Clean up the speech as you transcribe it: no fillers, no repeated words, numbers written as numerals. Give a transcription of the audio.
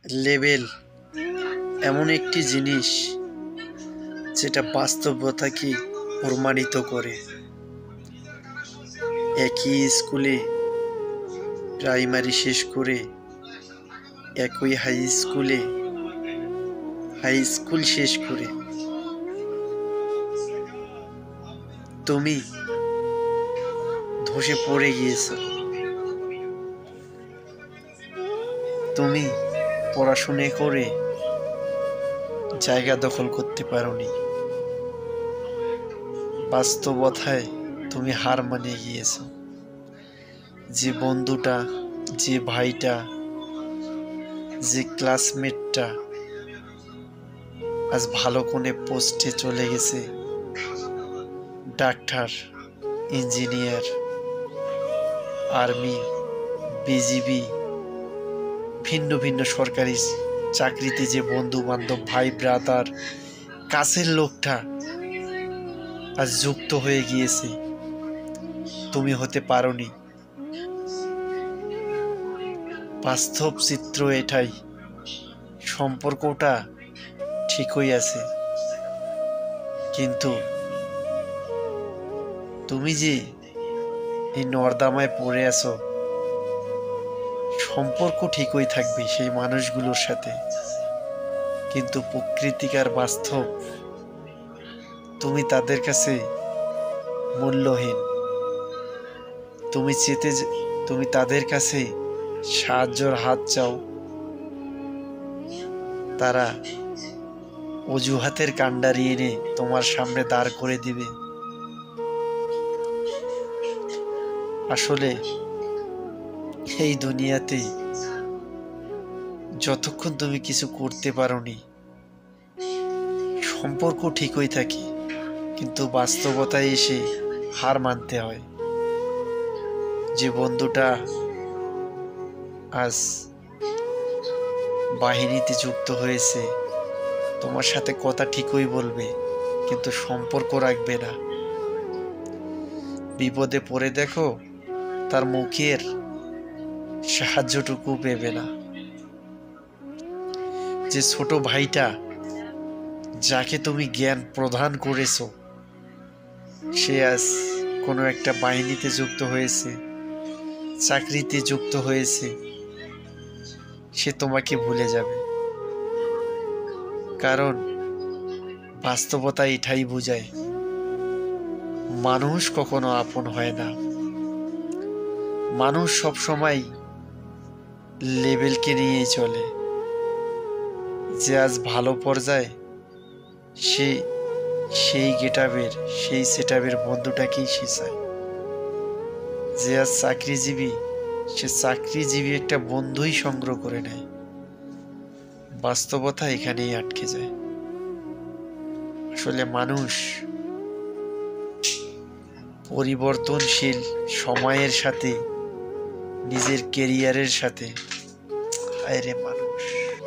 Label এমন একটি জিনিস যেটা বাস্তবতাকে প্রমাণিত করে। একই স্কুলে প্রাইমারি শেষ করে একই হাই স্কুল শেষ করে তুমি ধসে পড়ে গিয়েছো। তুমি পড়াশোনা করে জায়গা দখল করতে পারোনি। বাস্তবতায় তুমি হার মানিয়ে গিয়েছো। যে বন্ধুটা, যে ভাইটা, যে ক্লাসমেটটা আজ ভালো কোনে পোস্টে চলে গেছে, ডাক্তার, ইঞ্জিনিয়ার, আর্মি, বিজিবি, ভিন্ন ভিন্ন সরকারি চাকরিতে যে বন্ধু বান্ধব, ভাই ব্রাদার, কাছের লোকটা আজ যুক্ত হয়ে গিয়েছে, তুমি হতে পারোনি। বাস্তব চিত্র এটাই। সম্পর্কটা ঠিকই আছে, কিন্তু তুমি যে এই নর্দমায় পড়ে আছো, সম্পর্ক ঠিকই থাকবে সেই মানুষগুলোর সাথে, কিন্তু প্রকৃতিকার বাস্তব তুমি তাদের কাছে মূল্যহীন। তুমি তাদের কাছে সাহায্যের হাত চাও, তারা অজুহাতের কাণ্ডারি এনে তোমার সামনে দাঁড় করে দিবে। আসলে এই দুনিয়াতে যতক্ষণ তুমি কিছু করতে পারোনি, সম্পর্ক ঠিকই থাকে, কিন্তু বাস্তবতায় এসে হার মানতে হয়। যে বন্ধুটা আজ বাহিনীতে যুক্ত হয়েছে, তোমার সাথে কথা ঠিকই বলবে, কিন্তু সম্পর্ক রাখবে না। বিপদে পড়ে দেখো, তার মুখের সাহায্যটুকু পেবে না। যে ছোট ভাইটা, যাকে তুমি জ্ঞান প্রদান করেছো, সে আজ কোনো একটা বাহিনীতে যুক্ত হয়েছে, চাকরিতে যুক্ত হয়েছে, সে তোমাকে ভুলে যাবে। কারণ বাস্তবতা এটাই বোঝায়, মানুষ কখনো আপন হয় না। মানুষ সবসময় লেভেলকে নিয়েই চলে। যে আজ ভালো পর্যায়ে, সে সেই গেটআপের, সেই সেটআপের বন্ধুটাকেই সে চায়। যে আজ চাকরিজীবী, সে চাকরিজীবী একটা বন্ধুই সংগ্রহ করে নেয়। বাস্তবতা এখানেই আটকে যায়। আসলে মানুষ পরিবর্তনশীল, সময়ের সাথে, নিজের কেরিয়ারের সাথে। হায় রে মানুষ।